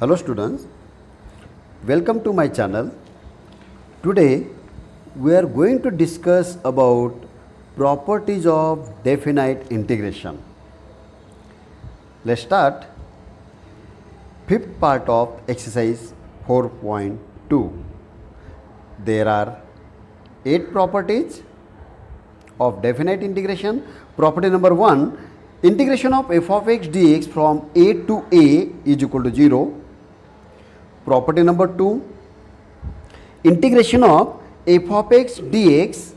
Hello students, welcome to my channel. Today we are going to discuss about properties of definite integration. Let's start. Fifth part of exercise 4.2. There are 8 properties of definite integration. Property number 1, integration of f of x dx from a to a is equal to 0. Property number 2, integration of f of x dx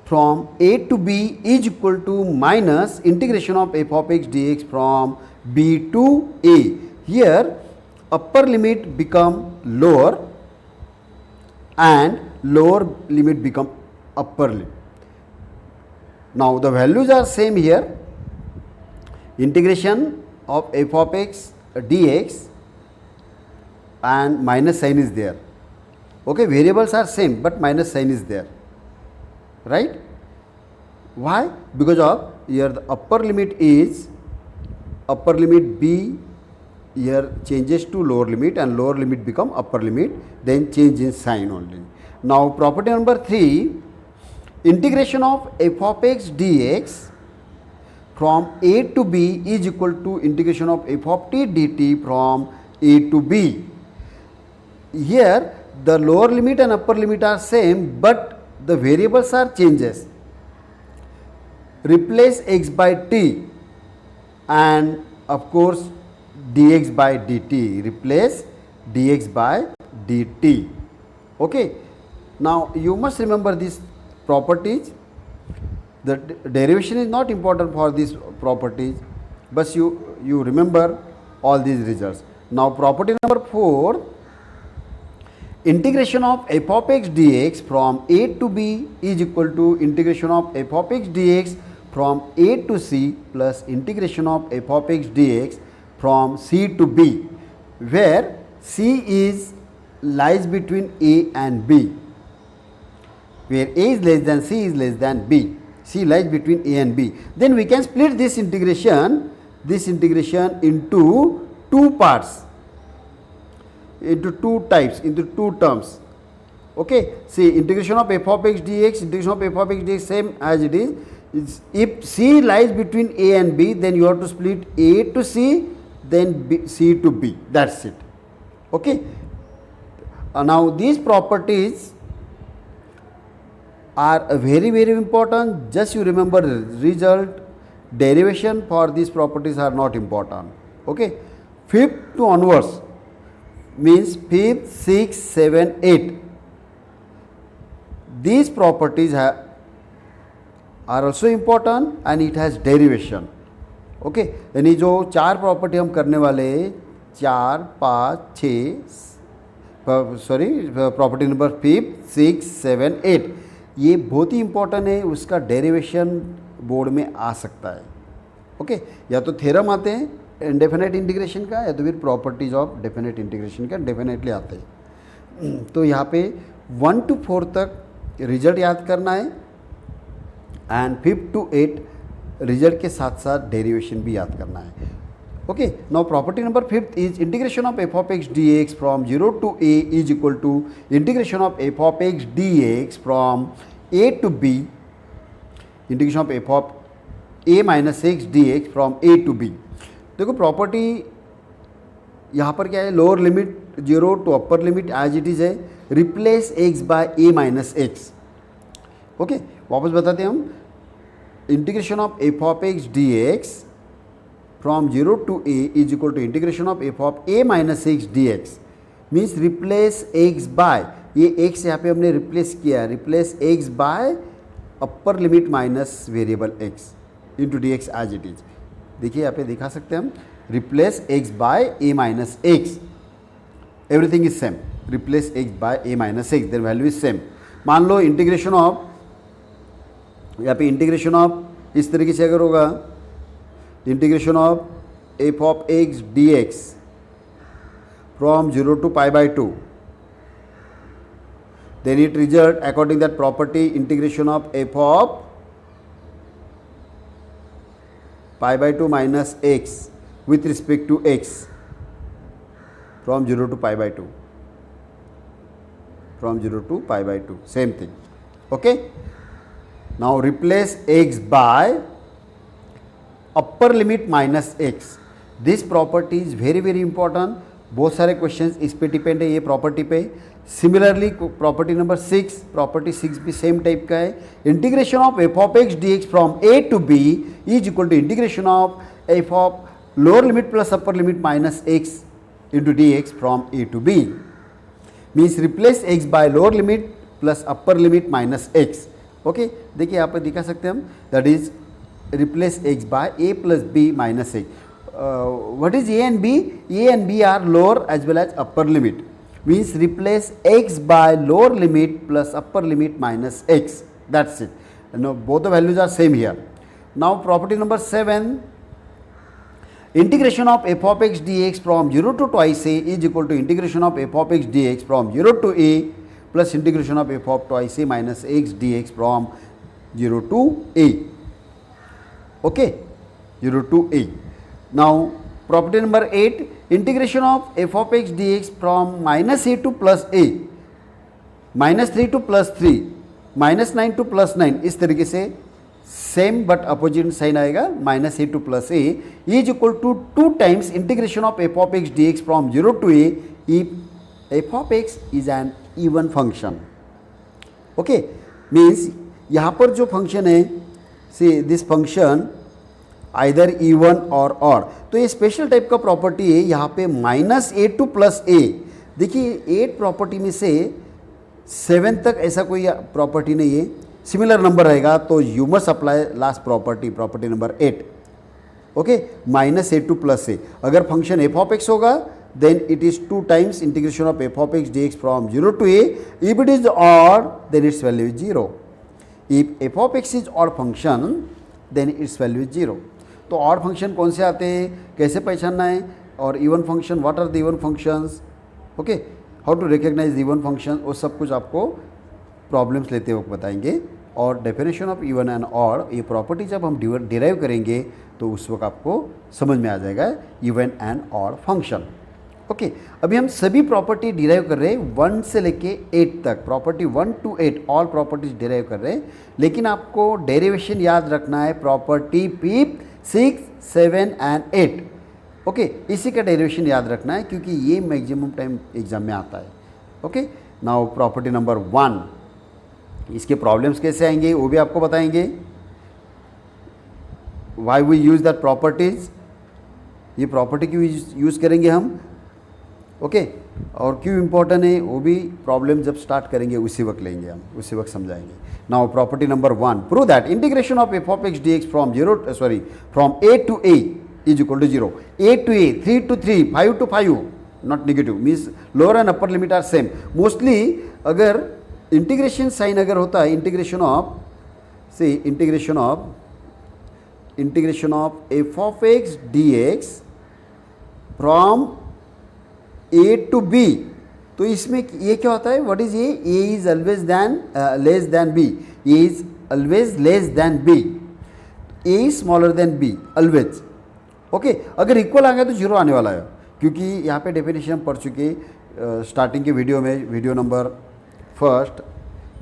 from a to b is equal to minus integration of f of x dx from b to a. Here upper limit become lower and lower limit become upper limit. Now the values are same here. Integration of f of x dx and minus sign is there. Okay, variables are same but minus sign is there, right? Why? Because of here the upper limit is upper limit b, here changes to lower limit and lower limit become upper limit, then change in sign only. Now property number 3, integration of f of x dx from a to b is equal to integration of f of t dt from a to b. Here the lower limit and upper limit are same but the variables are changes. Replace x by t and of course dx by dt, replace dx by dt. Okay, now you must remember these properties. The derivation is not important for these properties, but you remember all these results. Now property number 4, integration of f of x dx from a to b is equal to integration of f of x dx from a to c plus integration of f of x dx from c to b, where c lies between a and b, where a is less than c is less than b. C lies between a and b. Then we can split this integration into two parts, into two types, into two terms. Okay, see, integration of f of x dx, integration of f of x dx same as it is. If c lies between a and b, then you have to split a to c, then b, c to b. That's it. Okay. Now these properties are very important. Just you remember the result. Derivation for these properties are not important. Okay. 5th to onwards means 5th, 6th, 7th, 8th. These properties are also important and it has derivation. Okay. यानी जो 4 property हम करने वाले 4, 5, 6 sorry property number 5, 6, 7, 8 ये बहुत ही important है. उसका derivation board में आ सकता है. ओके, या तो थ्योरम आते हैं इंडेफिनेट इंटीग्रेशन का, या तो फिर प्रॉपर्टीज ऑफ डेफिनेट इंटीग्रेशन का डेफिनेटली आते हैं. तो यहाँ पे 1 to 4 तक रिजल्ट याद करना है एंड 5 to 8 रिजल्ट के साथ साथ डेरिवेशन भी याद करना है. Okay, now property number 5th is integration of f of x dx from 0 to a is equal to integration of f of x dx from a to b, integration of f of a minus x dx from a to b. देखो property यहाँ पर क्या है, lower limit 0 to upper limit as it is है, replace x by a minus x. Okay, वापस बताते हैं हम. Integration of f of x dx from 0 to a is equal to integration of f of a minus x dx means replace x by, ये x यहाँ पे हमने replace किया, replace x by upper limit minus variable x into d x as it is. देखिए यहाँ पे दिखा सकते हैं हम, replace x by a minus x, everything is same, replace x by a minus x, their value is same. मान लो integration of, यहाँ पे इंटीग्रेशन ऑफ इस तरीके से अगर होगा, integration of f of x dx from 0 to pi by 2, then it result according that property integration of f of pi by 2 minus x with respect to x from 0 to pi by 2, from 0 to pi by 2, same thing. Okay, now replace x by upper limit minus x. This property is very very important. बहुत सारे questions इस पे depend है, ये property पे. Similarly property number 6, property 6 भी same type का है. Integration of f of x d x from a to b is equal to integration of f of lower limit plus upper limit minus x into d x from a to b. Means replace x by lower limit plus upper limit minus x. Okay, देखिए यहाँ पर दिखा सकते हैं हम, that is replace x by a plus b minus x. What is A and B? A and B are lower as well as upper limit. Means replace x by lower limit plus upper limit minus x. That's it. Now both the values are same here. Now property number 7. Integration of f of x dx from 0 to twice a is equal to integration of f of x dx from 0 to a plus integration of f of twice a minus x dx from 0 to a. Okay, 0 to a. Now property number 8, integration of f of x dx from minus a to plus a, minus 3 to plus 3, minus 9 to plus 9, इस तरीके से same but opposite sign आएगा. Minus a to plus a is equal to 2 times integration of f of x d x from 0 to a if f of x is an even function. Okay, means यहाँ पर जो function है, see this function either even और odd, तो ये special type का property है. यहाँ पे minus a to plus a, देखिए 8 प्रॉपर्टी में से 7 तक ऐसा कोई प्रॉपर्टी नहीं है. सिमिलर नंबर रहेगा तो you must apply last property, property number 8. Okay, minus a to plus a. अगर फंक्शन एफ ऑफ एक्स होगा then it is 2 times integration of f of x d x from 0 to a. If it is odd then its value is 0. If f of x is odd function then its value is 0. तो odd function कौन से आते हैं, कैसे पहचानना है, और even function, what are the even functions. Okay, how to recognize even function, वो सब कुछ आपको प्रॉब्लम्स लेते वक्त बताएंगे. और definition of even and odd, ये प्रॉपर्टी जब हम डिराइव करेंगे तो उस वक्त आपको समझ में आ जाएगा even and odd function. Okay, अभी हम सभी प्रॉपर्टी डिराइव कर रहे हैं 1 से लेके 8 तक. Property 1 to 8 all properties derive कर रहे हैं, लेकिन आपको डेरिवेशन याद रखना है प्रॉपर्टी पी 6, 7 एंड 8. ओके, इसी का डेरिवेशन याद रखना है क्योंकि ये मैक्सिमम टाइम एग्जाम में आता है. ओके, नाउ प्रॉपर्टी नंबर 1, इसके प्रॉब्लम्स कैसे आएंगे वो भी आपको बताएंगे. Why we use that properties, ये प्रॉपर्टी क्यों यूज़ करेंगे हम. ओके, और क्यों इम्पोर्टेंट है वो भी प्रॉब्लम जब स्टार्ट करेंगे उसी वक्त लेंगे हम, उसी वक्त समझाएंगे. Now property number 1, prove that integration of f of x d x from from a to a is equal to 0. A to a, 3 to 3, 5 to 5, not negative, means lower and upper limit are same. Mostly अगर integration sign अगर होता है, integration of f of x d x from a to b, तो इसमें ये क्या होता है, what is a is always than less than b, a is always less than b, a is smaller than b always. Okay, अगर equal आ गया तो 0 आने वाला है, क्योंकि यहाँ पे डेफिनेशन हम पढ़ चुके स्टार्टिंग के वीडियो में, वीडियो नंबर 1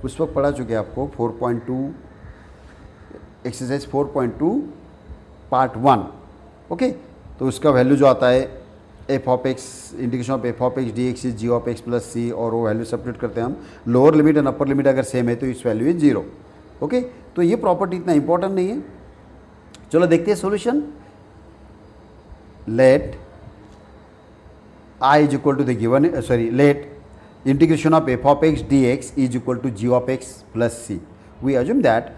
उस वक्त पढ़ा चुके आपको 4.2 एक्सरसाइज 4.2 पार्ट 1. ओके, तो उसका वैल्यू जो आता है f of x, integration of f of x d x is g of x plus c, और वो वैल्यू सब्स्टिट्यूट करते हैं हम. Lower limit and upper limit अगर सेम है तो इस वैल्यू इज 0. ओके, तो ये प्रॉपर्टी इतना इंपॉर्टेंट नहीं है. चलो देखते हैं solution. Let I is equal to the given, let integration of f of x dx is equal to g of x plus c. We assume that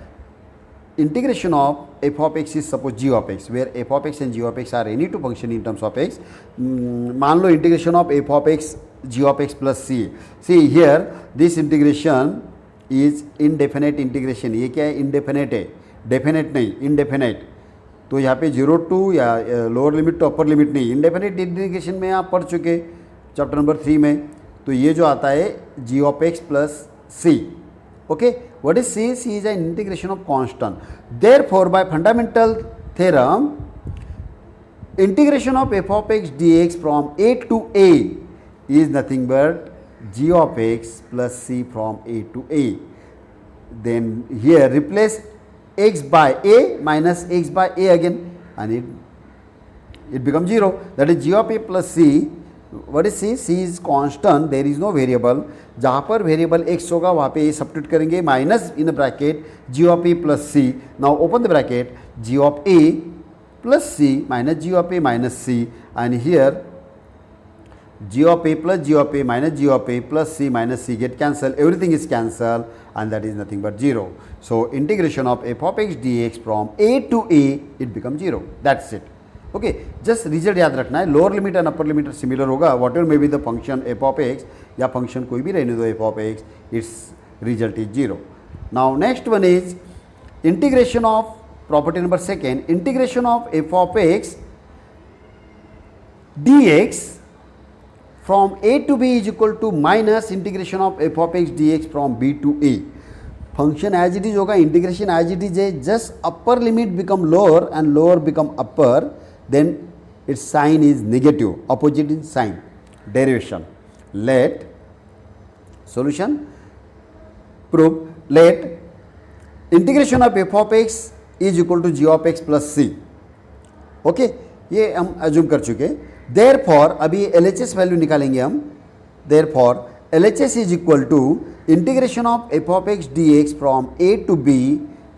integration of f of x is suppose g of x, where f of x and g of x are any two function in terms of x. मान लो integration of f of x g of x plus c. See here this integration is indefinite integration. ये क्या है, indefinite है, definite नहीं, indefinite. तो यहाँ पे 0 to या lower limit to upper limit नहीं, indefinite integration में आप पढ़ चुके चैप्टर नंबर 3 में. तो ये जो आता है g of x plus c. Okay, what is c, c is an integration of constant. Therefore by fundamental theorem integration of f of x d x from a to a is nothing but g of x plus c from a to a. Then here replace x by a minus x by a again, and it becomes 0. That is g of a plus c. What is c? c is constant, there is no variable. जहाँ पर variable x होगा वहाँ पे a substitute करेंगे, minus in the bracket g of a plus c. Now open the bracket g of a plus c minus g of a minus c, and here g of a plus g of a minus g of a plus c minus c get cancelled, everything is cancelled, and that is nothing but 0. So integration of f of x dx from a to a, it becomes 0. That's it. Okay, just result याद रखना है. Lower limit and upper limit similar होगा, whatever may be the function f of x, या function कोई भी रहने दो f of x, it's result is 0. Now next one is integration of property number second, integration of f of x d x from a to b is equal to minus integration of f of x d x from b to a. Function as it is होगा, integration as it is है, just upper limit become lower and lower become upper, then its sign is negative, opposite in sign, derivation. Let solution prove, let integration of f of x is equal to g of x plus c. Okay, ये हम assume कर चुके. Therefore अभी LHS value निकालेंगे हम. Therefore LHS is equal to integration of f of x dx from a to b.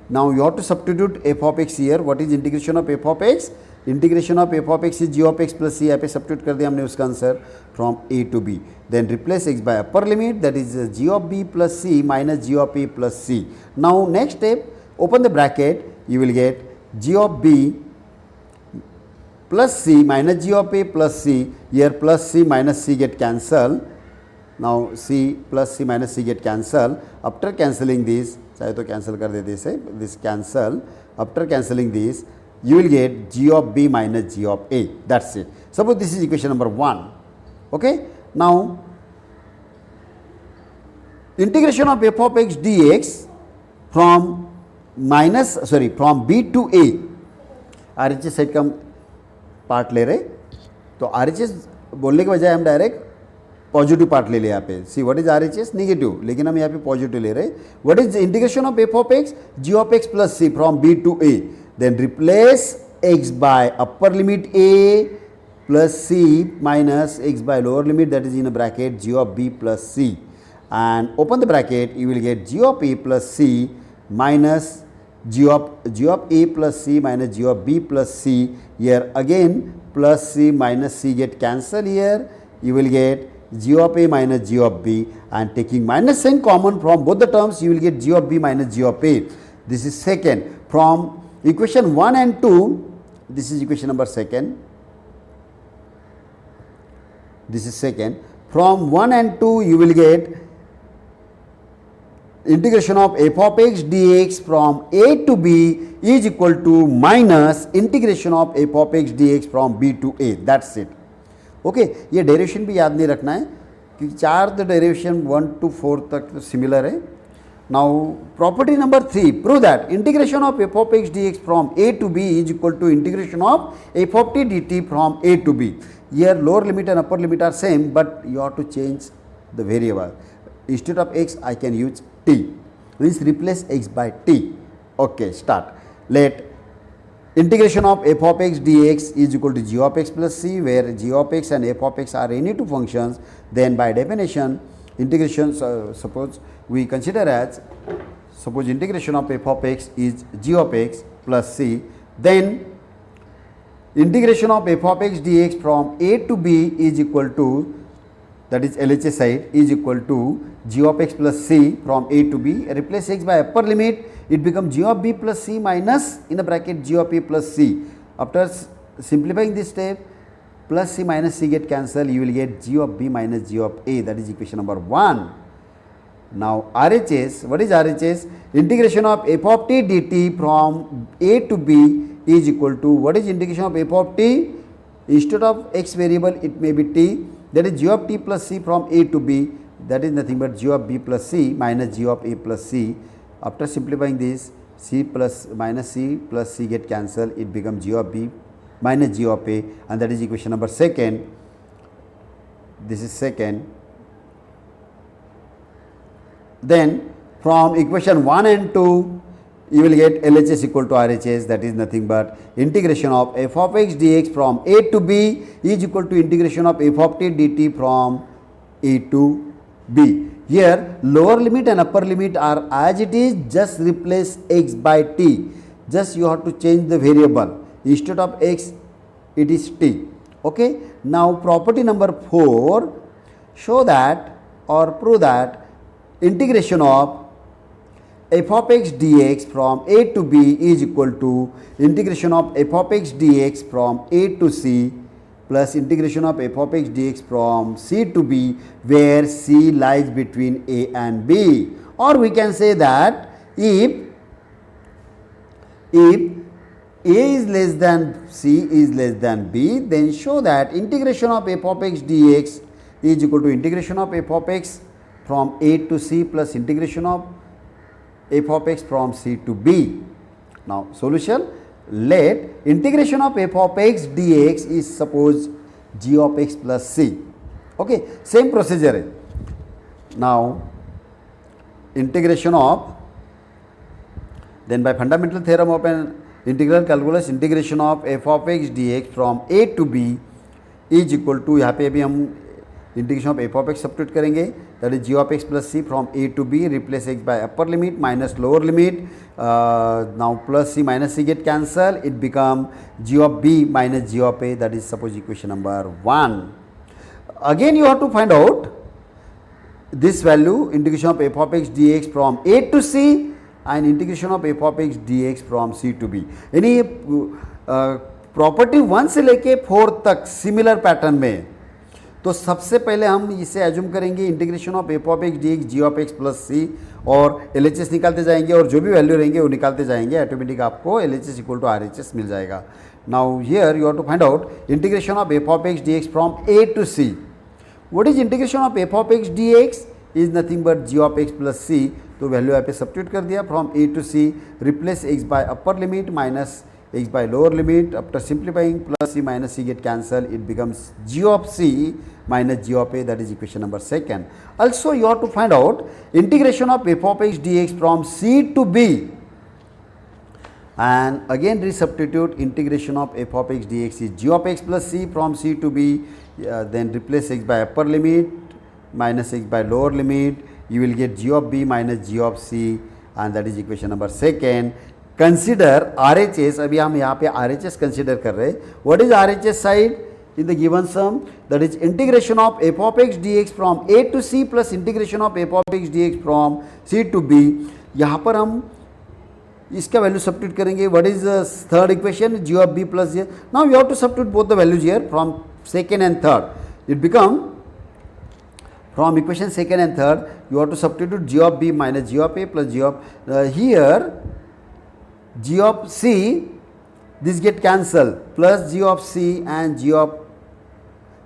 Now you have to substitute f of x here. What is integration of f of x? Integration of f of x is g of x plus c. यहाँ पे substitute कर दिया हमने उसका answer, from a to b. Then replace x by upper limit, that is g of b plus c minus g of a plus c. Now next step, open the bracket, you will get g of b plus c minus g of a plus c. Here plus c minus c get cancel. Now c plus c minus c get cancel. After cancelling this, चाहे तो cancel कर देते इसे, this cancel. After cancelling this you will get g of b minus g of a. That's it. Suppose this is equation number 1. Okay. Now integration of f of x dx from from b to a. RHS side का हम part ले रहे, तो RHS बोलने के बजाय हम direct positive part ले यहाँ पे. सी व्हाट इज RHS? नेगेटिव, लेकिन हम यहाँ पे पॉजिटिव ले रहे. What is integration of f of x? g of x plus c from b to a. Then replace x by upper limit a plus c minus x by lower limit, that is in a bracket g of b plus c, and open the bracket, you will get g of a plus c minus g of a plus c minus g of b plus c. Here again plus c minus c get cancel. Here you will get g of a minus g of b, and taking minus sign common from both the terms, you will get g of b minus g of a. This is second. From equation 1 and 2, this is equation number second, this is second. From 1 and 2 you will get integration of f of x dx from a to b is equal to minus integration of f of x dx from b to a. That's it. Okay, ये derivation भी याद नहीं रखना है, क्योंकि चार the derivation 1 to 4 तक similar है. Now property number 3, prove that integration of f of x dx from a to b is equal to integration of f of t dt from a to b. Here lower limit and upper limit are same, but you have to change the variable. Instead of x I can use t, means replace x by t. Okay, start. Let integration of f of x dx is equal to g of x plus c, where g of x and f of x are any two functions. Then by definition integration, suppose we consider as, suppose integration of f of x is g of x plus c, then integration of f of x dx from a to b is equal to, that is LHS side, is equal to g of x plus c from a to b. Replace x by upper limit, it becomes g of b plus c minus in the bracket g of a plus c. After simplifying this step, plus c minus c get cancelled, you will get g of b minus g of a. That is equation number 1. Now RHS, what is RHS? Integration of f of t dt from a to b is equal to, what is integration of f of t? Instead of x variable it may be t, that is g of t plus c from a to b, that is nothing but g of b plus c minus g of a plus c. After simplifying this, c plus c get cancelled, it becomes g of b minus g of a, and that is equation number 2. this is second. Then from equation 1 and 2 you will get LHS equal to RHS, that is nothing but integration of f of x dx from a to b is equal to integration of f of t dt from a to b. Here lower limit and upper limit are as it is, just replace x by t, just you have to change the variable, instead of x it is t. Okay. Now property number 4, show that or prove that integration of f of x dx from a to b is equal to integration of f of x dx from a to c plus integration of f of x dx from c to b, where c lies between a and b. Or we can say that if a is less than c is less than b, then show that integration of f of x dx is equal to integration of f of x from a to c plus integration of f of x from c to b. Now solution, let integration of f of x dx is suppose g of x plus c. Okay, same procedure है. Now integration of, then by fundamental theorem of an integral calculus, integration of f of x dx from a to b is equal to, यहाँ पे अभी हम integration of f of x substitute करेंगे, that is g of x plus c from a to b, replace x by upper limit minus lower limit, now plus c minus c get cancel, it become g of b minus g of a, that is suppose equation number 1. Again you have to find out this value, integration of f of x dx from a to c and integration of f of x dx from c to b. यानी property 1 से लेके 4 तक similar pattern में. तो सबसे पहले हम इसे एज्यूम करेंगे integration of f of x d x g of x plus c, और एल एच एस निकालते जाएंगे और जो भी वैल्यू रहेंगे वो निकालते जाएंगे, ऑटोमेटिक आपको L H S equal to R H S मिल जाएगा. Now here you have to find out integration of f of x d x from a to c. What is integration of f of x d x is nothing but g of x plus c. तो value यहाँ पे substitute कर दिया, from a to c, replace x by upper limit minus x by lower limit, after simplifying plus c minus c get cancelled, it becomes g of c minus g of a, that is equation number 2. Also you have to find out integration of f of x dx from c to b, and again resubstitute integration of f of x dx is g of x plus c from c to b, then replace x by upper limit minus x by lower limit, you will get g of b minus g of c, and that is equation number 2. Consider are H S, अभी हम यहाँ पे are H S consider कर रहे हैं. What is R H S side in the given sum, that is integration of f of x d x from a to c plus integration of f of x d x from c to b. यहाँ पर हम इसका value substitute करेंगे. What is the third equation, g of b plus g. Now you have to substitute both the values here from second and third. It become from equation second and third you have to substitute g of b minus g of a plus g of here g of c, this get cancelled, plus g of c and g of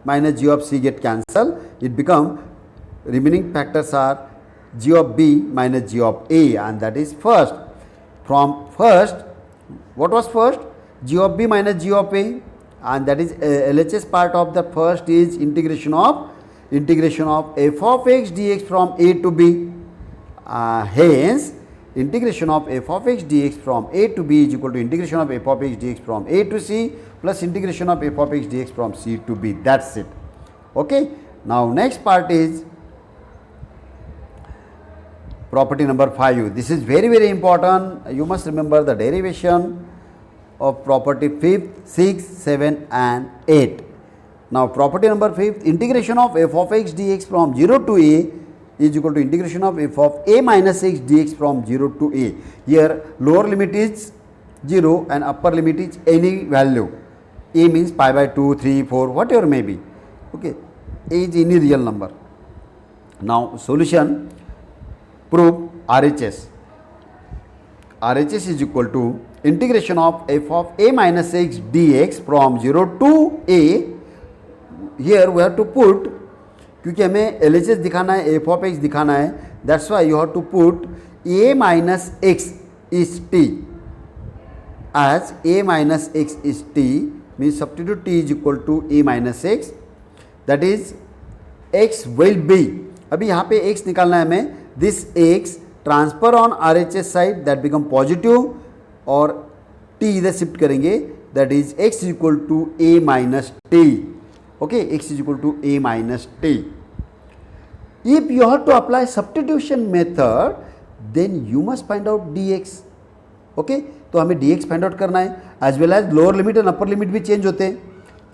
minus g of c get cancelled, it become remaining factors are g of b minus g of a, and that is first. From first, what was first, g of b minus g of a, and that is LHS part of the first is integration of f of x dx from a to b. Hence integration of f of x dx from a to b is equal to integration of f of x dx from a to c plus integration of f of x dx from c to b. That's it. Okay. Now next part is property number 5. This is very very important. You must remember the derivation of property 5th, 6th, 7th and 8. Now property number 5th, integration of f of x dx from 0 to a is equal to integration of f of a minus x dx from 0 to a. Here lower limit is 0 and upper limit is any value. A means pi by 2, 3, 4, whatever may be. Okay. A is any real number. Now solution, prove RHS. RHS is equal to integration of f of a minus x dx from 0 to a. Here we have to put, क्योंकि हमें L H S दिखाना है, f of x दिखाना है, that's why you have to put a minus x is t as a minus x is t, means substitute t is equal to a minus x, that is x will be, अभी यहाँ पे x निकालना है हमें, this x transfer on RHS side that become positive और t इधर shift करेंगे, that is x equal to a minus t. Okay, x is equal to a minus t. If you have to apply substitution method, then you must find out dx. ओके, तो हमें dx find out करना है, as well as lower limit and upper limit भी change होते हैं.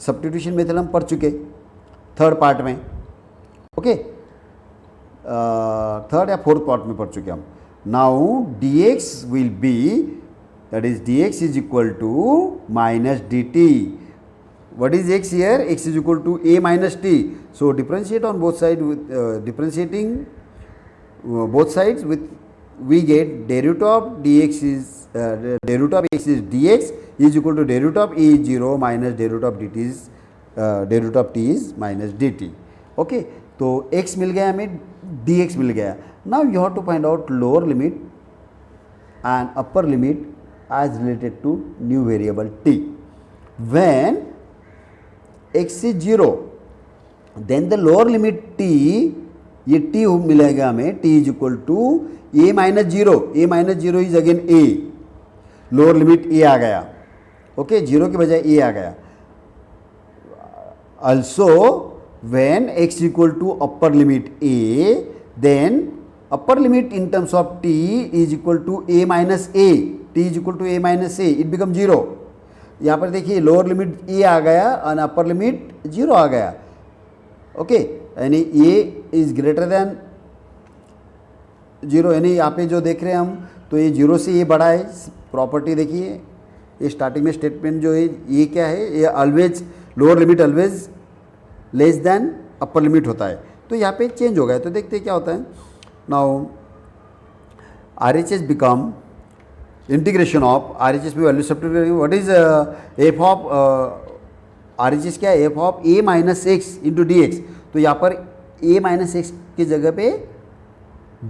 Substitution method हम पढ़ चुके थर्ड पार्ट में. ओके, थर्ड या फोर्थ पार्ट में पढ़ चुके हम. Now dx will be, that is dx is equal to minus dt. What is x here? X is equal to a minus t. So differentiate on both sides with differentiating both sides with, we get derivative of dx is derivative of x is dx is equal to derivative of a is 0 minus derivative of dt is derivative of t is minus dt. Okay, तो x मिल गया हमें, dx मिल गया. Now you have to find out lower limit and upper limit as related to new variable t. When x is 0, then the lower limit t, ये t मिलेगा हमें, t is equal to a minus 0. a minus 0 is again a, lower limit a आ गया. Okay, 0 की बजाय a आ गया. Also when x equal to upper limit a, then upper limit in terms of t is equal to a minus a. t is equal to a minus a, it becomes 0. यहाँ पर देखिए lower limit ए आ गया और upper limit 0 आ गया. Okay, यानी ए is greater than 0, यानी यहाँ पे जो देख रहे हैं हम, तो ये 0 से ये बड़ा है. प्रॉपर्टी देखिए, ये स्टार्टिंग में स्टेटमेंट जो है ये क्या है, ये always lower limit always less than upper limit होता है. तो यहाँ पे चेंज हो गया. तो देखते हैं क्या होता है. Now RHS become integration of RHS में वैल्यू सब्स्टिट्यूट करेंगे. What is F of RHS क्या है, f of a minus x into d x. तो यहाँ पर a माइनस एक्स की जगह पे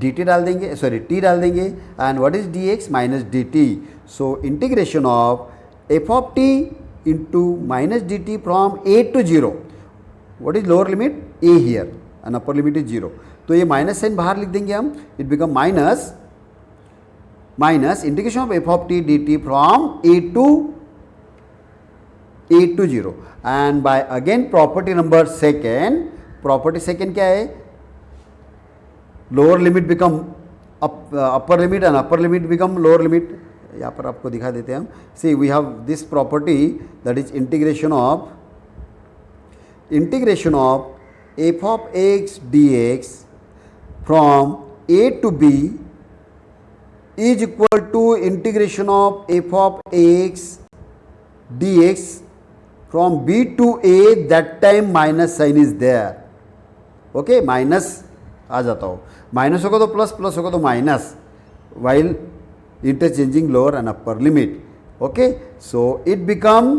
dt डाल देंगे, सॉरी t डाल देंगे. And what is dx minus dt. So integration of f of t into minus dt फ्रॉम a to 0. What is lower limit a here and upper limit is 0. तो ये माइनस साइन बाहर लिख देंगे हम, it become minus integration of f of t d t from a to 0. And by again property number second, property second क्या है, lower limit become upper limit and upper limit become lower limit. यहाँ पर आपको दिखा देते हैं हम. See we have this property that is integration of f of x d x from a to b is equal to integration of f of x dx from b to a. that time minus sign is there. okay, minus आ जाता हो, minus होगा तो plus, plus होगा तो minus, while interchanging lower and upper limit. okay, so it become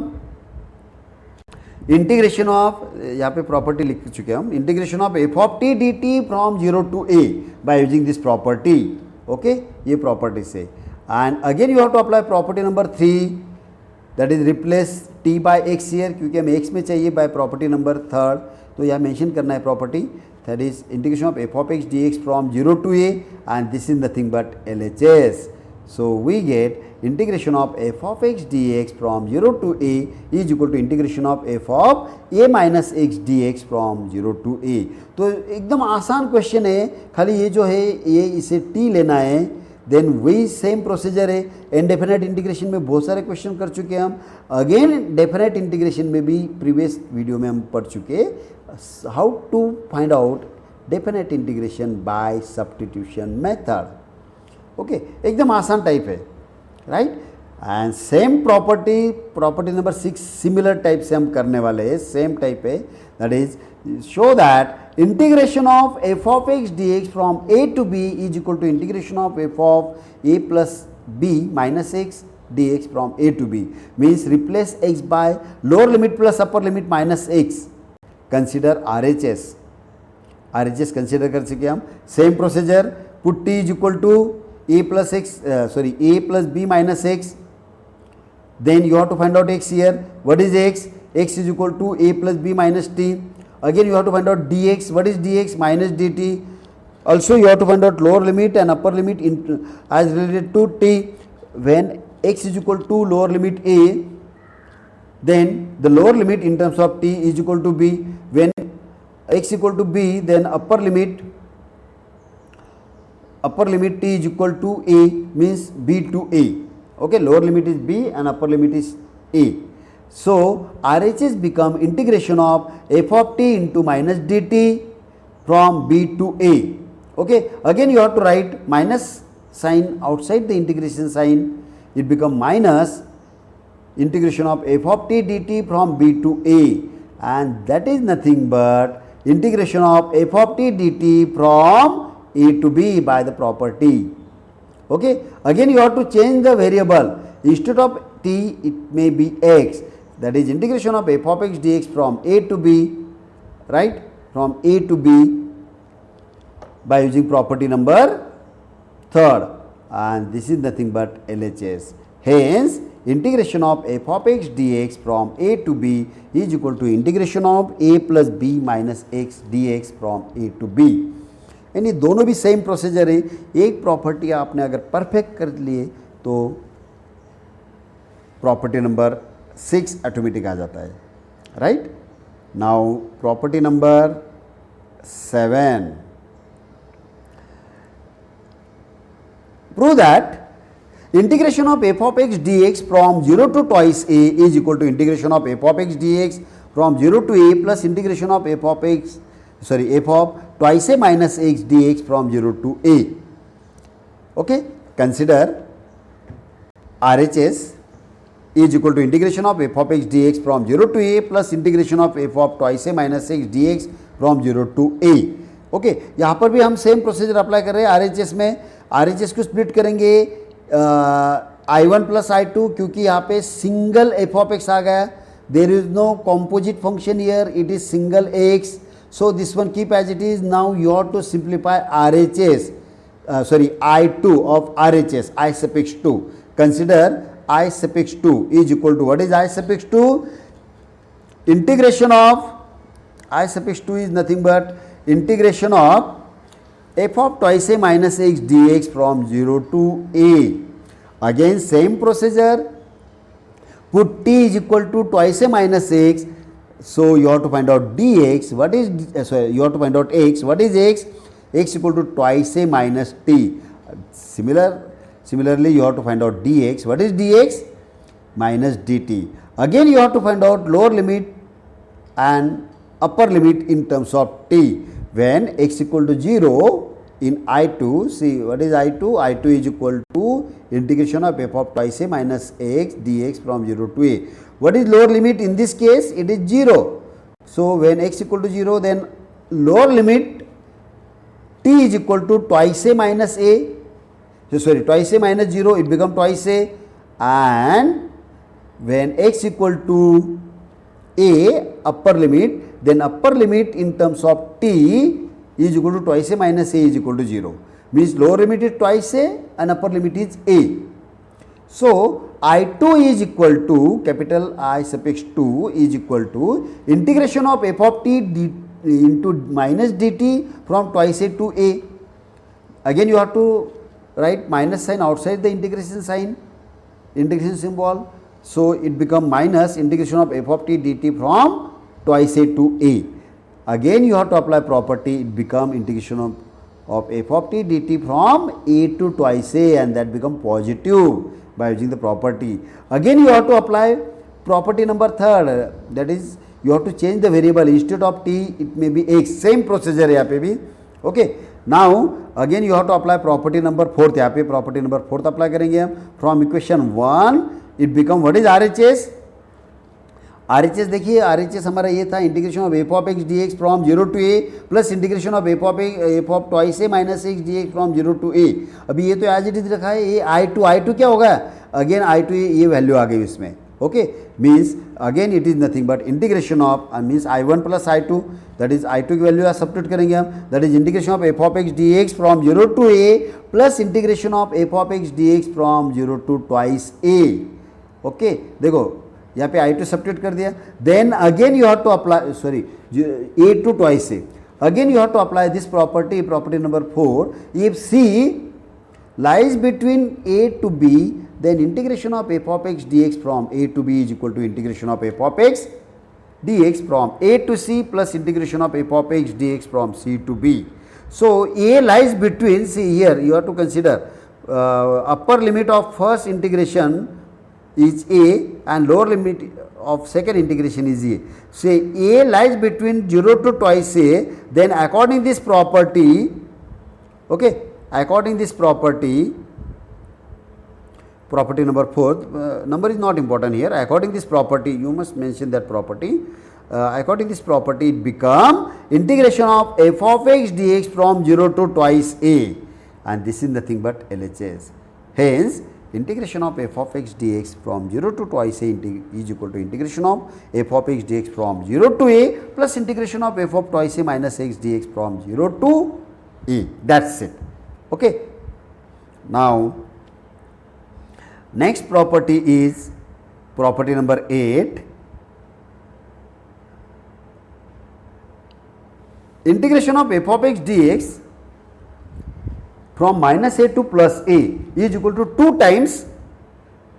integration of, यहाँ पे property लिख चुके हम, integration of f of t d t from 0 to a by using this property. Okay, ये property से. And again you have to apply property number 3, that is replace t by x here, क्योंकि हमें x में चाहिए, bye property number third. तो यहाँ mention करना है property, that is integration of f of x d x from 0 to a, and this is nothing but LHS. So we get integration of f of x dx from 0 to a is equal to integration of f of a minus x dx from 0 to a. तो एकदम आसान question है, खाली ये जो है ये इसे t लेना है. देन वही सेम प्रोसीजर है. इनडेफिनेट इंटीग्रेशन में बहुत सारे क्वेश्चन कर चुके हैं हम. अगेन डेफिनेट इंटीग्रेशन में भी प्रीवियस वीडियो में हम पढ़ चुके how to find out definite integration by substitution method. Okay, एकदम आसान टाइप है, right. And same property number 6 similar type से हम करने वाले हैं, सेम टाइप है. That is show that integration of f of x d x from a to b is equal to integration of f of a plus b minus x d x from a to b. Means replace x bye lower limit plus upper limit minus x. Consider RHS consider कर चुके हम. Same procedure, put t is equal to a plus x, a plus b minus x. Then you have to find out x here. What is x? X is equal to a plus b minus t. Again you have to find out dx. What is dx? Minus dt. Also you have to find out lower limit and upper limit as related to t. When x is equal to lower limit a, then the lower limit in terms of t is equal to b. When x equal to b, then upper limit t is equal to a, means b to a. Okay, lower limit is b and upper limit is a. So RHS become integration of f of t into minus dt from b to a. Okay, again you have to write minus sign outside the integration sign. It become minus integration of f of t dt from b to a, and that is nothing but integration of f of t dt from a to b by the property. Okay, again you have to change the variable. Instead of t, it may be x. That is integration of f of x dx from a to b, right, from a to b by using property number 3rd, and this is nothing but LHS. Hence integration of f of x dx from a to b is equal to integration of a plus b minus x dx from a to b. यानी दोनों भी same procedure है. एक property आपने अगर perfect कर लिए तो प्रॉपर्टी नंबर 6 ऑटोमेटिक आ जाता है. Right. Now property number 7. Prove that integration of f of x dx from 0 to twice a is equal to integration of f of x dx from 0 to a plus integration of f of twice a minus x dx from 0 to a. Okay, consider RHS is equal to integration of f of x dx from 0 to a plus integration of f of twice a minus x dx from 0 to a. Okay, यहाँ पर भी हम same procedure apply कर रहे हैं. RHS में RHS को split करेंगे I1 प्लस I2, क्योंकि यहाँ पे सिंगल f ऑफ x आ गया. There is no composite function here, it is single x. So this one keep as it is. Now you have to simplify RHS, I2 of RHS, I suffix 2. Consider I suffix 2 is equal to, what is I suffix 2? Integration of I suffix 2 is nothing but integration of f of twice a minus x dx from 0 to a. Again same procedure, put t is equal to twice a minus x. So you have to find out dx. What is you have to find out x. What is x? X equal to twice a minus t. Similarly you have to find out dx. What is dx? Minus dt. Again you have to find out lower limit and upper limit in terms of t. When x equal to 0 in I2, see what is I2? I2 is equal to integration of f of twice a minus x dx from 0 to a. What is lower limit? In this case it is 0. So when x equal to 0, then lower limit t is equal to twice a minus a. So sorry, twice a minus 0, it become twice a. And when x equal to a, upper limit, then upper limit in terms of t is equal to twice a minus a is equal to 0. Means lower limit is twice a and upper limit is a. So I2 is equal to capital I suffix 2 is equal to integration of f of t into minus dt from twice a to a. Again you have to write minus sign outside the integration sign, integration symbol. So it become minus integration of f of t dt from twice a to a. Again you have to apply property, it become integration of f of t dt from a to twice a, and that become positive by using the property. Again you have to apply property number 3rd, that is you have to change the variable. Instead of t it may be x. Same procedure यहाँ पे भी. Okay. Now again you have to apply property number 4th. यहाँ पे property number 4th apply करेंगे हम. From equation 1 it become, what is RHS? RHS देखिए, RHS हमारा ये था integration of f of x dx from 0 to a plus integration of f of twice a minus x dx from 0 to a. अभी ये तो as it is रखा है. ये I2 क्या होगा? अगेन I2 ये वैल्यू आ गई इसमें. Okay, means again it is nothing but integration of means I1 plus I2, that is I2 की वैल्यू सब्स्टिट्यूट करेंगे हम. That is integration of f of x dx from 0 to a plus integration of f of x dx from 0 to twice a. Okay, देखो यहाँ पे I2 substitute कर दिया, then again you have to apply, sorry, A2 twice A, again you have to apply this property, property number 4. If C lies between A to B, then integration of f of x dx from A to B is equal to integration of f of x dx from A to C plus integration of f of x dx from C to B. So A lies between, see here you have to consider upper limit of first integration is A and lower limit of second integration is A. Say A lies between 0 to twice A, then according this property, okay, according this property, property number 4, number is not important here, according this property, you must mention that property, according this property it become integration of f of x dx from 0 to twice A, and this is nothing but LHS. Hence, integration of f of x dx from 0 to twice A is equal to integration of f of x dx from 0 to A plus integration of f of twice A minus x dx from 0 to A. That's it. Okay. Now, next property is property number 8. Integration of f of x dx from minus A to plus A is equal to 2 times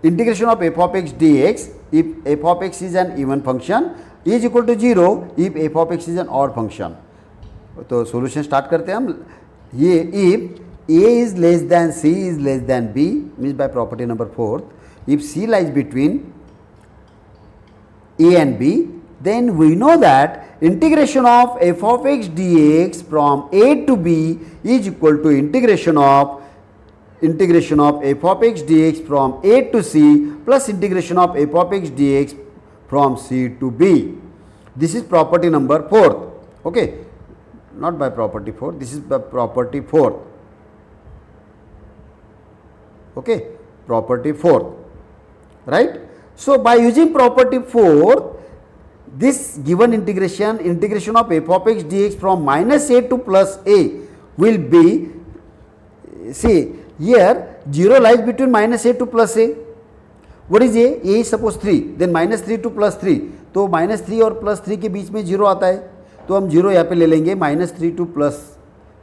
integration of f of x dx if f of x is an even function is equal to 0 if f of x is an odd function. तो solution start करते हैं हम. ये if A is less than C is less than B means by property number 4, if C lies between A and B, then we know that integration of f of x dx from A to B is equal to integration of f of x dx from A to C plus integration of f of x dx from C to B. This is property number 4. Okay, not by property 4, this is by property 4. Okay, property 4, right? So by using property 4, this given integration of f of x dx from minus A to plus A will be, see here 0 lies between minus A to plus A. What is A? A is suppose 3, then minus 3 to plus 3. तो minus 3 और plus 3 के बीच में 0 आता है, तो हम 0 यहाँ पे ले लेंगे, minus 3 to plus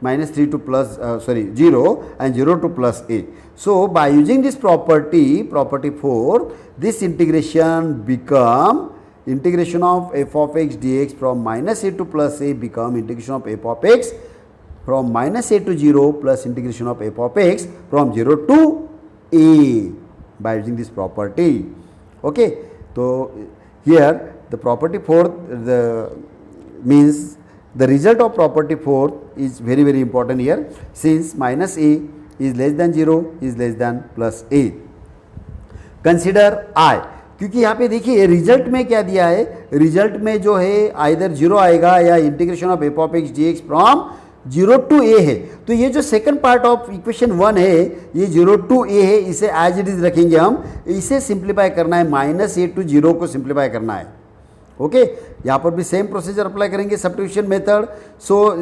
0 and 0 to plus A. So by using this property 4, this integration become integration of f of x dx from minus A to plus A become integration of f of x from minus A to 0 plus integration of f of x from 0 to A by using this property. Okay, so here the property 4 means the result of property 4 is very very important here, since minus A is less than 0 is less than plus A. Consider I, क्योंकि यहाँ पे देखिए result में क्या दिया है, result में जो है आइदर 0 आएगा या integration of f of x dx from 0 to A है. तो ये जो सेकंड पार्ट ऑफ इक्वेशन 1 है ये 0 to A है, इसे एज इट इज रखेंगे हम, इसे सिंप्लीफाई करना है, माइनस A to 0 को सिंप्लीफाई करना है. ओके, यहाँ पर भी सेम प्रोसीजर अप्लाई करेंगे, substitution method. So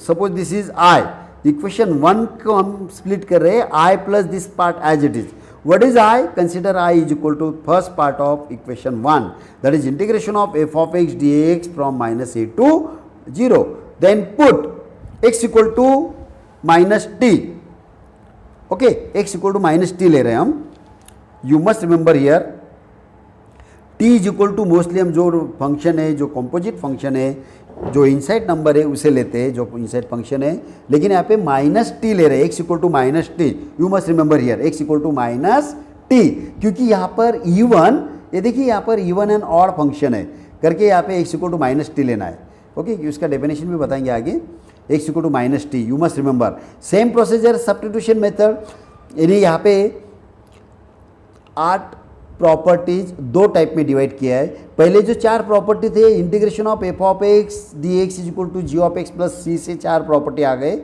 suppose this is I, equation 1 को हम स्प्लिट कर रहे हैं, I plus this part as it is. What is I? Consider I is equal to first part of equation 1, that is integration of f of x dx from minus A to 0. Then put x equal to minus t. Okay, x equal to minus t ले रहे हैं हम. You must remember here t is equal to mostly हम जो function है, जो composite function है, जो इनसाइड नंबर है उसे लेते हैं, जो इनसाइड फंक्शन है, लेकिन यहाँ पे माइनस टी ले रहे हैं, x equal to minus t. You must remember here x equal to minus t, क्योंकि यहाँ पर इवन, ये देखिए यहाँ पर इवन एंड ऑड फंक्शन है करके यहाँ पे x equal to minus t लेना है. ओके, उसका डेफिनेशन भी बताएंगे आगे. X equal to minus t, you must remember same procedure substitution method. यानी यहाँ पे 8 प्रॉपर्टीज 2 टाइप में डिवाइड किया है. पहले जो 4 प्रॉपर्टी थे, integration of f of x dx is equal to g of x plus c से 4 प्रॉपर्टी आ गए.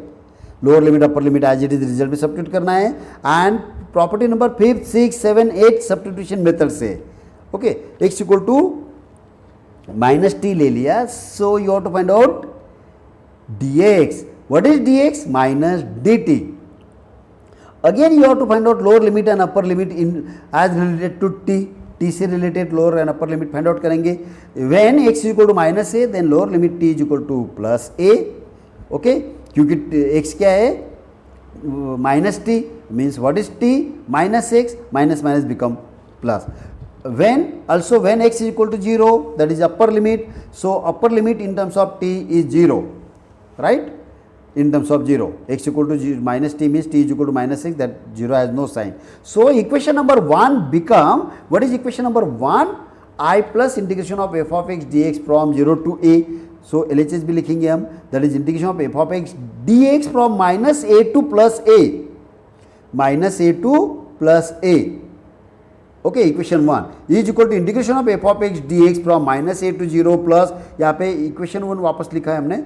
Lower limit upper limit as it is result में सब्स्टिट्यूट करना है. And property number 5, 6, 7, 8 substitution method से. Okay, x equal to minus t ले लिया. So you have to find out dx. What is dx? Minus dt. Again you have to find out lower limit and upper limit in as related to t. T से related lower and upper limit find out करेंगे. When x is equal to minus a then lower limit t is equal to plus a. Okay, क्योंकि x क्या है, minus t, means what is t, minus x, minus minus become plus. When also when x is equal to 0, that is upper limit, so upper limit in terms of t is 0, right, in terms of 0, x equal to 0, minus t means t is equal to minus x, that 0 has no sign. So equation number 1 become, what is equation number 1, I plus integration of f of x dx from 0 to a. So LHS भी लिखेंगे हम, that is integration of f of x dx from minus a to plus a, minus a to plus a. Okay, equation 1 is equal to integration of f of x d x from minus a to 0 plus, यहाँ पे equation 1 वापस लिखा है हमने.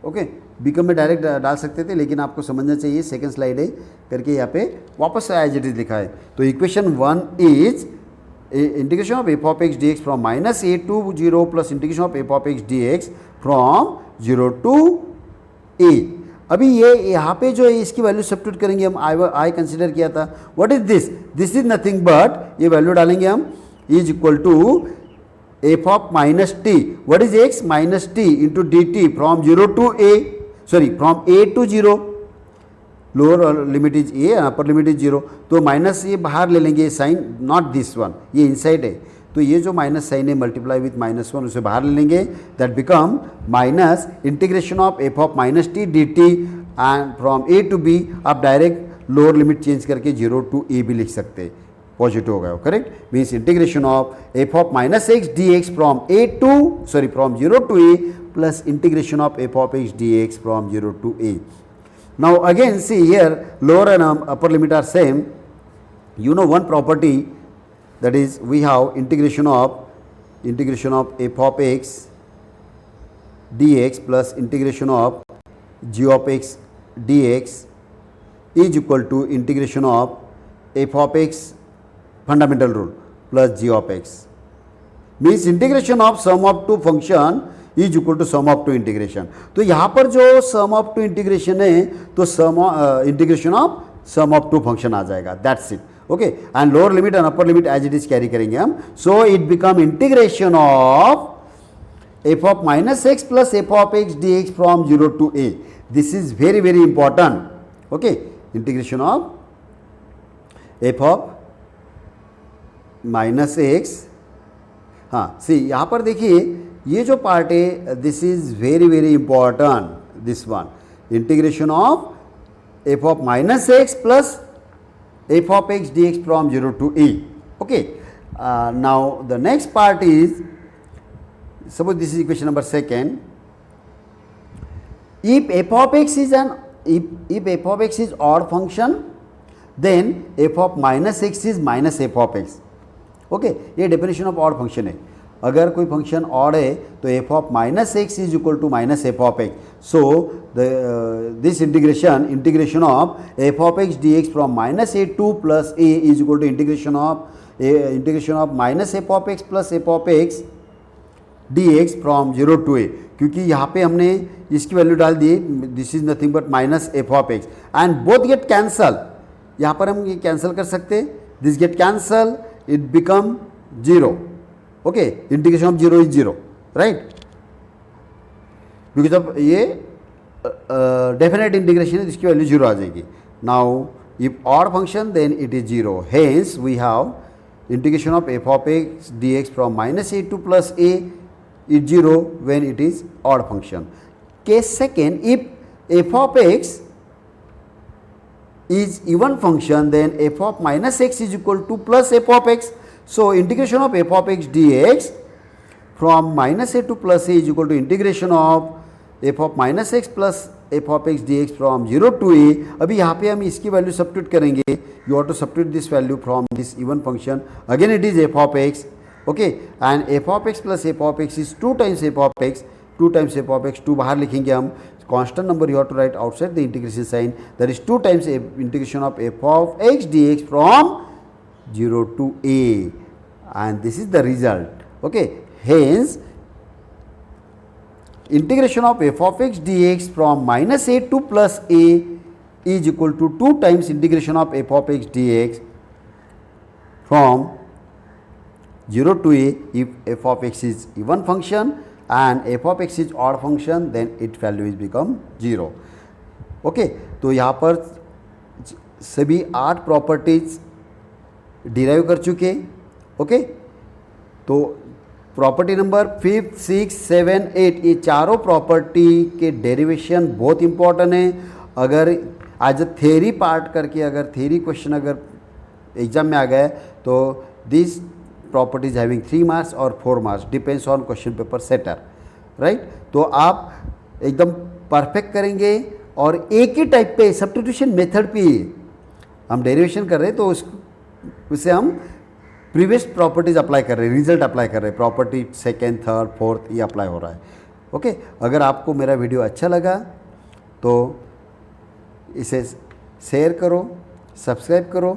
Okay, become में direct डाल सकते थे, लेकिन आपको समझना चाहिए सेकंड स्लाइड है करके यहाँ पे वापस एज इट इज लिखा है. तो equation 1 is integration of f of x d x from minus a to 0 plus integration of f of x d x from 0 to a. अभी ये यहाँ पे जो है इसकी वैल्यू सब्स्टिट्यूट करेंगे हम, आई कंसिडर किया था. What is this, this is nothing but, ये वैल्यू डालेंगे हम, is equal to f of minus t, what is x, minus t into d t from 0 to a, sorry from a to 0, lower limit is a, upper limit is 0. तो minus ये बाहर ले लेंगे sign, not this one, ये inside है, तो ये जो माइनस साइन है मल्टीप्लाई विथ -1 उसे बाहर ले लेंगे, that become minus integration of f of minus t d t and from a to b. आप डायरेक्ट लोअर लिमिट चेंज करके 0 टू ए भी लिख सकते हैं, पॉजिटिव हो गया, correct. Means integration of f of minus x d x from a to, sorry from 0 to a plus integration of f of x d x from 0 to a. Now again see here lower and upper limit are same. You know one property, that is we have integration of f of x dx plus integration of g of x dx is equal to integration of f of x fundamental rule plus g of x, means integration of sum of two function is equal to sum of two integration. तो यहाँ पर जो sum of two integration है तो integration of sum of two function आ जाएगा, that's it. Okay, and lower limit and upper limit as it is carry करेंगे हम. So it become integration of f of minus x plus f of x d x from 0 to a. This is very very important. Okay, integration of f of minus x, हाँ see यहाँ पर देखिए ये जो part है this is very very important, this one, integration of f of minus x plus f of x dx from 0 to a. Okay, now the next part is, suppose this is equation number 2. If f of x is if f of x is odd function, then f of minus x is minus f of x. Okay, ये definition of odd function है. अगर कोई function odd है तो f of minus x is equal to minus f of x. So this integration of f of x d x from minus a to plus a is equal to integration of minus f of x plus f of x d x from 0 to a. क्योंकि यहाँ पे हमने इसकी value डाल दी, this is nothing but minus f of x and both get cancel. यहाँ पर हम ये कैंसिल कर सकते, this gate cancel, it become 0. Okay, integration of 0 is 0, right, because अब ये डेफिनेट इंटीग्रेशन है, इसकी वैल्यू 0 आ जाएगी. Now if odd function then it is 0, hence we have integration of f of x d x from minus a to plus a is 0 when it is odd function. Case second, if f of x is even function, then f of minus x is equal to plus f of x. So integration of f of x dx from minus a to plus a is equal to integration of f of minus x plus f of x dx from 0 to a. अभी यहाँ पे हम इसकी value substitute करेंगे. You have to substitute this value from this even function. Again it is f of x. Okay, and f of x plus f of x is 2 times f of x. 2 times f of x, 2 बाहर लिखेंगे हम. Constant number you have to write outside the integration sign, that is 2 times integration of f of x dx from 0 to a, and this is the result. Okay, hence integration of f of x dx from minus a to plus a is equal to 2 times integration of f of x dx from 0 to a if f of x is even function and f of x is odd function, then its value is become 0. Okay, तो यहाँ पर सभी 8 properties derive कर चुके. Okay, तो property number 5, 6, 7, 8 ये चारों property के डेरिवेशन बहुत इंपॉर्टेंट है. अगर एज अ थ्योरी पार्ट करके अगर थ्योरी क्वेश्चन अगर एग्जाम में आ गए तो दिस प्रॉपर्टीज हैविंग 3 मार्क्स और 4 marks depends on question paper setter, right. तो आप एकदम परफेक्ट करेंगे और एक ही टाइप पे सब्स्टिट्यूशन मेथड पे हम डेरिवेशन कर रहे हैं, तो उससे हम प्रीवियस प्रॉपर्टीज अप्लाई कर रहे हैं, रिजल्ट अप्लाई कर रहे हैं, प्रॉपर्टी सेकेंड, थर्ड, फोर्थ ये अप्लाई हो रहा है. ओके, अगर आपको मेरा वीडियो अच्छा लगा तो इसे शेयर करो, सब्सक्राइब करो